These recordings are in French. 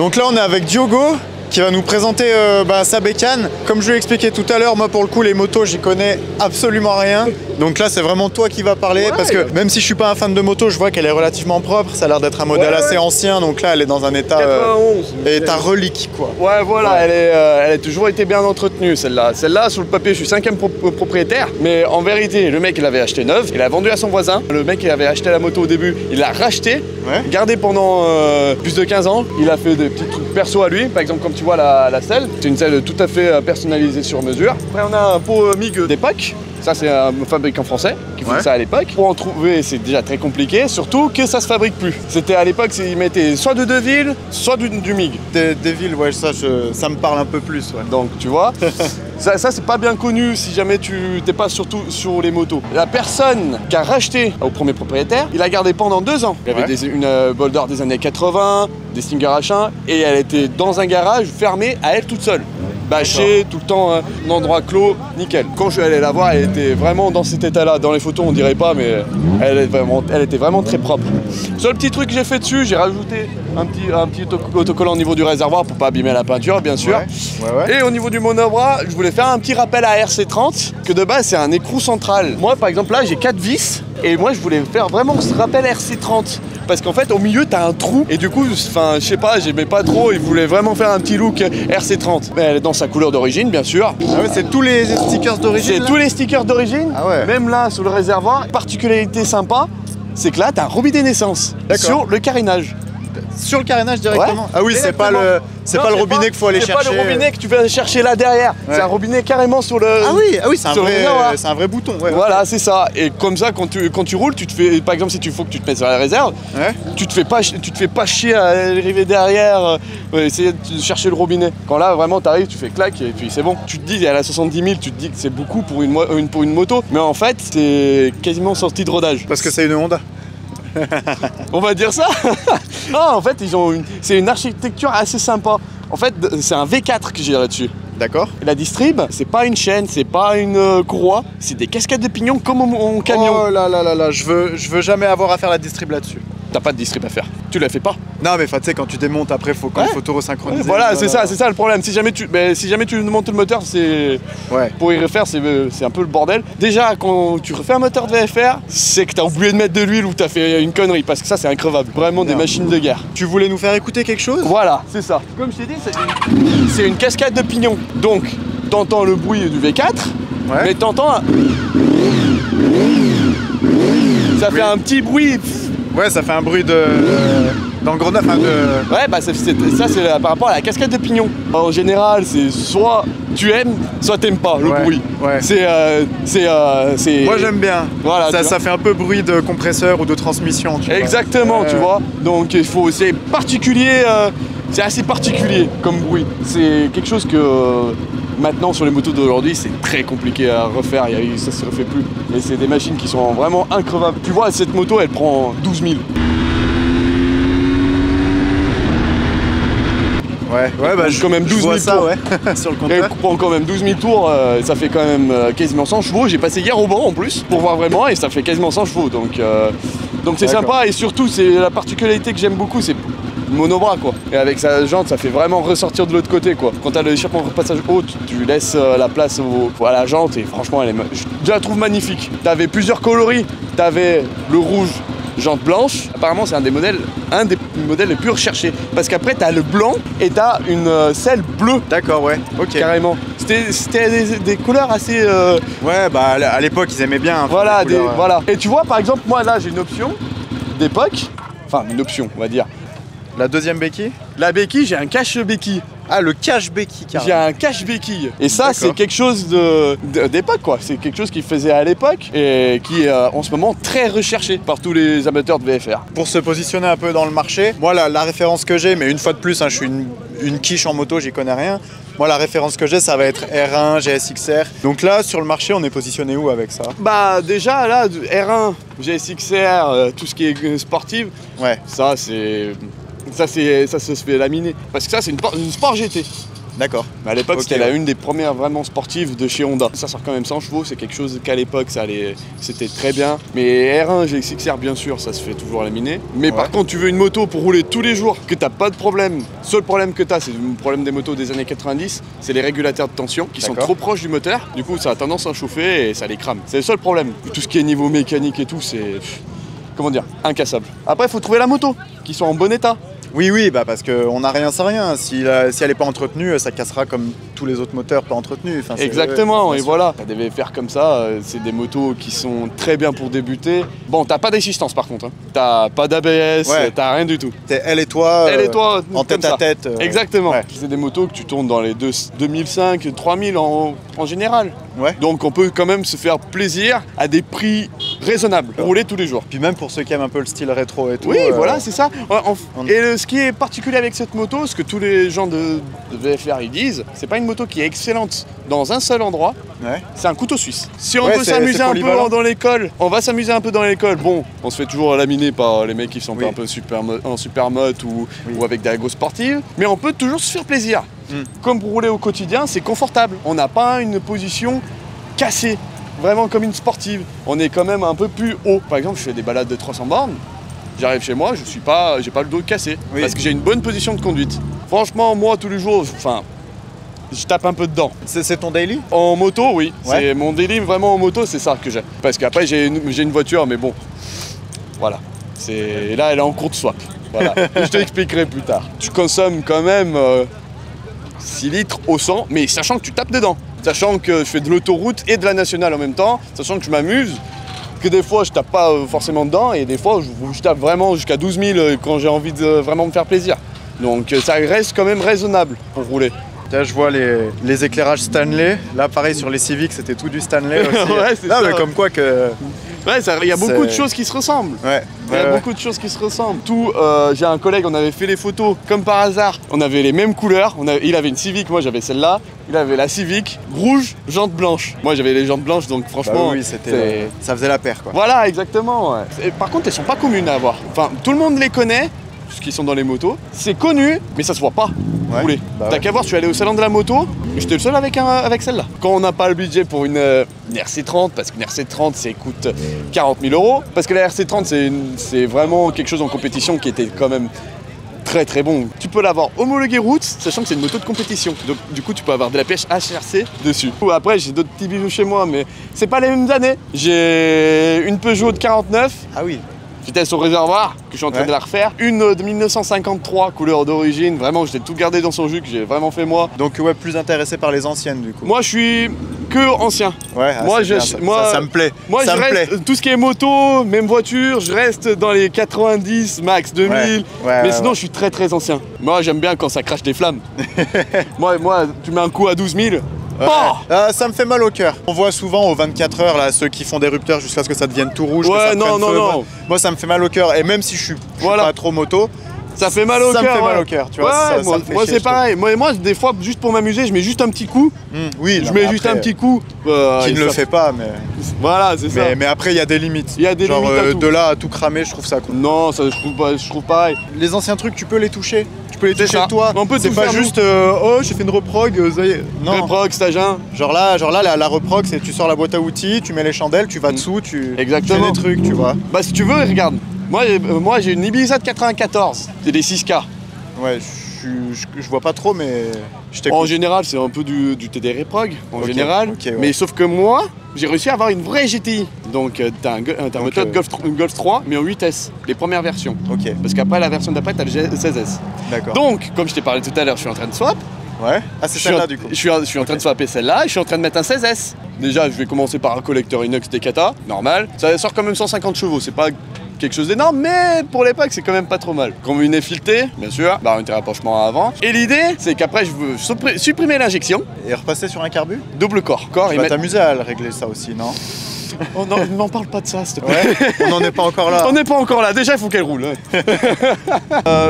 Donc là on est avec Diogo qui va nous présenter sa bécane. Comme je lui ai expliqué tout à l'heure, moi pour le coup les motos j'y connais absolument rien. Donc là c'est vraiment toi qui vas parler parce que même si je suis pas un fan de moto, je vois qu'elle est relativement propre. Ça a l'air d'être un modèle assez ancien, donc là elle est dans un état 91. État relique quoi. Ouais voilà, elle a toujours été bien entretenue celle-là. Celle-là sur le papier je suis 5e propriétaire, mais en vérité le mec il avait acheté neuve, il a vendu à son voisin. Le mec il avait acheté la moto au début, il l'a racheté, gardé pendant plus de 15 ans. Il a fait des petits trucs perso à lui, par exemple comme tu vois la selle, c'est une selle tout à fait personnalisée sur mesure. Après on a un pot MIG d'époque. Ça c'est un fabricant français qui faisait ça à l'époque. Pour en trouver c'est déjà très compliqué, surtout que ça se fabrique plus. C'était à l'époque, ils mettaient soit de Deville, soit du MIG. Deville, ouais, ça me parle un peu plus. Ouais. Donc tu vois, ça c'est pas bien connu si jamais tu t'es pas surtout sur les motos. La personne qui a racheté au premier propriétaire, il a gardé pendant 2 ans. Il y avait une Boulder des années 80, des Stinger H1, et elle était dans un garage fermé à elle toute seule. Bâchée, tout le temps un endroit clos, nickel. Quand je suis allé la voir, elle était vraiment dans cet état-là. Dans les photos, on dirait pas, mais elle était vraiment très propre. Seul petit truc que j'ai fait dessus, j'ai rajouté un petit autocollant au niveau du réservoir pour pas abîmer la peinture, bien sûr. Et au niveau du monobras, je voulais faire un petit rappel à RC30, que de base c'est un écrou central. Moi, par exemple, là, j'ai 4 vis, et moi, je voulais faire vraiment ce rappel RC30. Parce qu'en fait, au milieu, t'as un trou. Et du coup, enfin, je sais pas, j'aimais pas trop. Il voulait vraiment faire un petit look RC30. Mais elle est dans sa couleur d'origine, bien sûr. Ah ouais, c'est tous les stickers d'origine. C'est tous les stickers d'origine. Ah ouais. Même là, sur le réservoir. Particularité sympa, c'est que là, t'as un robinet naissance sur le carénage. Sur le carénage directement. Ah oui, c'est pas le robinet qu'il faut aller chercher. C'est pas le robinet que tu vas chercher là derrière. C'est un robinet carrément sur le. Ah oui, c'est un vrai bouton. Ouais, voilà, c'est ça. Et comme ça, quand tu roules, tu te fais, par exemple, si tu faut que tu te mettes sur la réserve, tu te fais pas chier à arriver derrière, essayer de chercher le robinet. Quand là, vraiment, t'arrives, tu fais clac et puis c'est bon. Tu te dis, elle a 70 000, tu te dis que c'est beaucoup pour une moto, mais en fait, c'est quasiment sorti de rodage. Parce que c'est une Honda. On va dire ça. Non, en fait, c'est une architecture assez sympa. En fait, c'est un V4 que j'ai là-dessus. D'accord. La distrib, c'est pas une chaîne, c'est pas une courroie, c'est des cascades de pignons comme mon camion. Oh là là là là, je veux jamais avoir à faire la distrib là-dessus. T'as pas de distrib à faire. Tu la fais pas. Non mais tu sais quand tu démontes après faut tout resynchroniser. Voilà, c'est ça le problème. Si jamais tu montes le moteur, c'est pour y refaire c'est un peu le bordel. Déjà quand tu refais un moteur de VFR, c'est que t'as oublié de mettre de l'huile ou t'as fait une connerie parce que ça c'est increvable. Vraiment des machines de guerre. Tu voulais nous faire écouter quelque chose? Voilà, c'est ça. Comme je t'ai dit, c'est une cascade de pignons. Donc t'entends le bruit du V4, mais t'entends ça fait un petit bruit. Ouais, ça fait un bruit d'engrenage. Ouais, bah ça c'est par rapport à la cascade de pignons. En général, c'est soit tu aimes, soit t'aimes pas le bruit. Ouais. Moi j'aime bien. Voilà, ça fait un peu bruit de compresseur ou de transmission. Exactement, tu vois. Donc c'est particulier, c'est assez particulier comme bruit. C'est quelque chose que maintenant sur les motos d'aujourd'hui c'est très compliqué à refaire, ça se refait plus. Et c'est des machines qui sont vraiment increvables. Tu vois, cette moto elle prend 12 000. Ouais, bah quand même 12 000 tours sur le compteur. Elle prend quand même 12 000 tours, ça fait quand même quasiment 100 chevaux. J'ai passé hier au banc en plus pour voir vraiment et ça fait quasiment 100 chevaux. Donc c'est sympa et surtout c'est la particularité que j'aime beaucoup, c'est monobras quoi. Et avec sa jante ça fait vraiment ressortir de l'autre côté quoi. Quand t'as l'échappement passage haut, tu laisses la place à la jante et franchement je la trouve magnifique. T'avais plusieurs coloris, t'avais le rouge, jante blanche. Apparemment c'est un des modèles les plus recherchés. Parce qu'après t'as le blanc et t'as une selle bleue. D'accord, ouais, ok. Carrément. C'était des couleurs assez... Ouais, bah à l'époque ils aimaient bien. Voilà, voilà. Et tu vois par exemple moi là j'ai une option d'époque. Enfin une option on va dire. La deuxième béquille? La béquille, j'ai un cache béquille. Ah, le cache béquille, carrément. J'ai un cache béquille. Et ça, c'est quelque chose d'époque, quoi. C'est quelque chose qu'ils faisaient à l'époque et qui est en ce moment très recherché par tous les amateurs de VFR. Pour se positionner un peu dans le marché, moi, la référence que j'ai, mais une fois de plus, je suis une quiche en moto, j'y connais rien. Moi, la référence que j'ai, ça va être R1, GSXR. Donc là, sur le marché, on est positionné où avec ça? Bah, déjà, là, R1, GSXR, tout ce qui est sportif, ça se fait laminer. Parce que ça, c'est une Sport GT. D'accord. Mais à l'époque, Ok, c'était ouais. une des premières vraiment sportives de chez Honda. Ça sort quand même 100 chevaux, c'est quelque chose qu'à l'époque, c'était très bien. Mais R1, GXXR, bien sûr, ça se fait toujours laminer. Mais Ouais. par contre, tu veux une moto pour rouler tous les jours, que t'as pas de problème. Seul problème que t'as, c'est le problème des motos des années 90, c'est les régulateurs de tension qui sont D'accord. trop proches du moteur. Du coup, ça a tendance à chauffer et ça les crame. C'est le seul problème. Tout ce qui est niveau mécanique et tout, c'est... Comment dire, incassable. Après, il faut trouver la moto, qui soit en bon état. Oui, bah parce qu'on n'a rien sans rien. Si elle n'est pas entretenue, ça cassera comme tous les autres moteurs pas entretenus. Enfin, c'est- Exactement, bien et sûr. voilà. Ça devait faire comme ça, c'est des motos qui sont très bien pour débuter. Bon, t'as pas d'assistance par contre, hein. T'as pas d'ABS, Ouais. t'as rien du tout. T'es elle et toi, Elle et toi, en comme tête ça. à tête. Exactement. Ouais. C'est des motos que tu tournes dans les 2005, 3000 en général. Ouais. Donc on peut quand même se faire plaisir à des prix raisonnables, rouler tous les jours. Puis même pour ceux qui aiment un peu le style rétro et tout. Oui, voilà, c'est ça. on- Et ce qui est particulier avec cette moto, ce que tous les gens de VFR ils disent, c'est pas une moto qui est excellente dans un seul endroit, Ouais. c'est un couteau suisse. Si on Ouais, veut c'est s'amuser un peu polyvalent. dans l'école, on va s'amuser un peu dans l'école. Bon, on se fait toujours laminer par les mecs qui sont Oui. un peu en super mode Oui. ou avec des agos sportives, mais on peut toujours se faire plaisir. Mm. Comme pour rouler au quotidien, c'est confortable. On n'a pas une position cassée, vraiment comme une sportive. On est quand même un peu plus haut. Par exemple, je fais des balades de 300 bornes. J'arrive chez moi, j'ai pas le dos cassé Oui. parce que j'ai une bonne position de conduite. Franchement, moi tous les jours, je tape un peu dedans. C'est ton daily? En moto, oui. Ouais. C'est mon délire vraiment en moto, c'est ça que j'ai. Parce qu'après j'ai une voiture, mais bon, voilà. Là, elle est en cours de swap. Voilà. Je t'expliquerai plus tard. Tu consommes quand même 6 litres au 100, mais sachant que tu tapes dedans. Sachant que je fais de l'autoroute et de la nationale en même temps, sachant que je m'amuse, que des fois je tape pas forcément dedans, et des fois je tape vraiment jusqu'à 12 000 quand j'ai envie de vraiment me faire plaisir. Donc ça reste quand même raisonnable pour rouler. Là, je vois les éclairages Stanley. Là, pareil, sur les Civic, c'était tout du Stanley aussi. Ouais, c'est non, ça. mais comme quoi que... Ouais, il y a beaucoup de C'est- choses qui se ressemblent. Ouais. Il y a ouais, beaucoup de choses qui se ressemblent. J'ai un collègue, on avait fait les photos comme par hasard. On avait les mêmes couleurs. Il avait une Civic, moi j'avais celle-là. Il avait la Civic rouge, jantes blanches. Moi j'avais les jantes blanches, donc Bah franchement. oui, ça faisait la paire, quoi. Voilà, exactement. Ouais. Et par contre, elles sont pas communes à avoir. Enfin, tout le monde les connaît, ceux qui sont dans les motos. C'est connu, mais ça se voit pas. Ouais. Rouler. Bah T'as ouais. qu'à voir, tu es allé au salon de la moto, et j'étais le seul avec celle-là. Quand on n'a pas le budget pour une RC30, parce qu'une RC30 ça coûte 40 000 €, parce que la RC30 c'est vraiment quelque chose en compétition qui était quand même très très bon. Tu peux l'avoir homologué route, sachant que c'est une moto de compétition. Donc du coup tu peux avoir de la pêche HRC dessus. Après j'ai d'autres petits bijoux chez moi, mais c'est pas les mêmes années. J'ai une Peugeot de 49. Ah oui. Vitesse au réservoir, que je suis en train Ouais. de la refaire. Une de 1953, couleur d'origine. Vraiment, je l'ai tout gardé dans son jus, que j'ai vraiment fait moi. Donc, ouais, plus intéressé par les anciennes, du coup. Moi, je suis que ancien. Ouais, moi, c'est je- bien, ça, moi- ça me plaît. Moi, ça je me plaît. reste, tout ce qui est moto, même voiture, je reste dans les 90, max 2000. Ouais, mais ouais, sinon, ouais. je suis très très ancien. Moi, j'aime bien quand ça crache des flammes. moi, tu mets un coup à 12 000. Ouais. Oh Ça me fait mal au cœur. On voit souvent aux 24 heures là, ceux qui font des rupteurs jusqu'à ce que ça devienne tout rouge. que Ouais, ça non, prenne non, feu. non. Moi, ça me fait mal au cœur. Et même si je suis Voilà. pas trop moto, ça fait mal au cœur. Ça me fait mal ouais. au cœur, tu vois, Ouais, ça moi, me fait moi, chier, c'est je trouve. pareil. Moi, des fois, juste pour m'amuser, je mets juste un petit coup. oui, Je non, mets mais juste après, un petit coup. Qui et ne le ça- fait pas, mais. Voilà, c'est ça. Mais après, il y a des limites. Il y a des Genre, limites à tout. de là à tout cramer, je trouve ça cool. Non, ça, je trouve pareil. Les anciens trucs, tu peux les toucher. Tu peux les C'est toucher ça. de toi. On peut c'est tout pas faire, juste oh, j'ai fait une reprog, ça y est. Non. Reprog, stage 1. Genre là, la reprog, c'est tu sors la boîte à outils, tu mets les chandelles, tu vas dessous, tu Exactement. fais des trucs, tu vois. Bah, si tu veux, regarde. Moi j'ai une Ibiza de 94. C'est des 6K. Ouais, je vois pas trop, mais je t'écoute. En général, c'est un peu du TD Reprog, en Ok, général. ok, ouais. Mais sauf que moi, j'ai réussi à avoir une vraie GTI. Donc, t'as un moteur de Golf 3, mais en 8S, les premières versions. Ok, Parce qu'après, la version d'après, t'as le 16S. d'accord. Donc, comme je t'ai parlé tout à l'heure, je suis en train de swap. Ouais. Ah, c'est Je suis celle-là en- du coup. Je suis en train de swapper celle-là et je suis en train de mettre un 16S. Déjà, je vais commencer par un collecteur inox Decata, normal. Ça sort quand même 150 chevaux, c'est pas quelque chose d'énorme, mais pour l'époque, c'est quand même pas trop mal. Combiner fileté, bien sûr, barre interrapprochement à avant. Et l'idée, c'est qu'après, je veux supprimer l'injection, Et repasser sur un carbu. double corps. Tu et vas mettre... t'amuser à le régler ça aussi, non? Oh non, n'en parle pas de ça, s'il te plaît. Ouais. On n'en est pas encore là. On n'est pas encore là, déjà il faut qu'elle roule.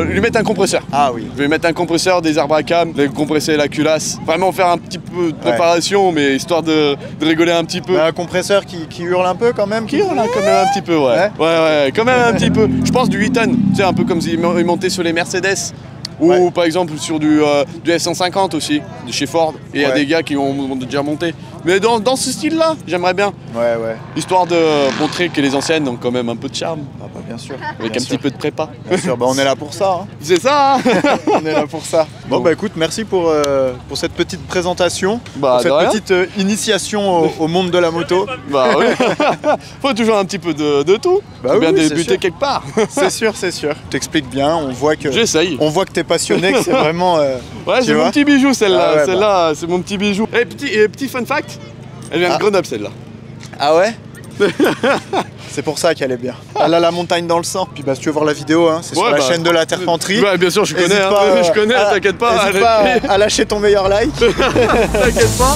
Lui mettre un compresseur. Ah oui. Je vais mettre un compresseur, des arbres à cam, les compresser la culasse. Vraiment faire un petit peu de préparation, mais histoire de rigoler un petit peu. Un compresseur qui hurle un peu quand même. Qui hurle quand même un petit peu, ouais. Ouais. Ouais, quand même un petit peu. Je pense du 8 tonnes. Tu sais, un peu comme s'il montait sur les Mercedes. Ou par exemple sur du S150 aussi, de chez Ford. Et il y a des gars qui ont déjà monté. Mais dans ce style-là, j'aimerais bien. Ouais, ouais. Histoire de montrer que les anciennes ont quand même un peu de charme. Ah bah bien sûr. Avec un petit peu de prépa. Bien sûr, bah on est là pour ça. Hein. C'est ça, hein. On est là pour ça. Bon bah écoute, merci pour cette petite présentation, bah, pour cette petite initiation au monde de la moto. Bah oui. Faut toujours un petit peu de tout. Bah Faut bien oui, débuter quelque part. C'est sûr, c'est sûr. T'expliques bien, on voit que... J'essaye. On voit que t'es passionné, que c'est vraiment... ouais, c'est mon petit bijou celle-là. Ah ouais, celle-là, c'est mon petit bijou. Et petit fun fact, elle vient de Grenoble celle-là. Ah ouais. C'est pour ça qu'elle est bien. Elle a la montagne dans le sang. Puis bah si tu veux voir la vidéo, hein, c'est sur la chaîne de la Terpenterie. Ouais, bien sûr, je connais, Pas, je connais, t'inquiète pas. N'hésite pas à lâcher ton meilleur like. T'inquiète pas.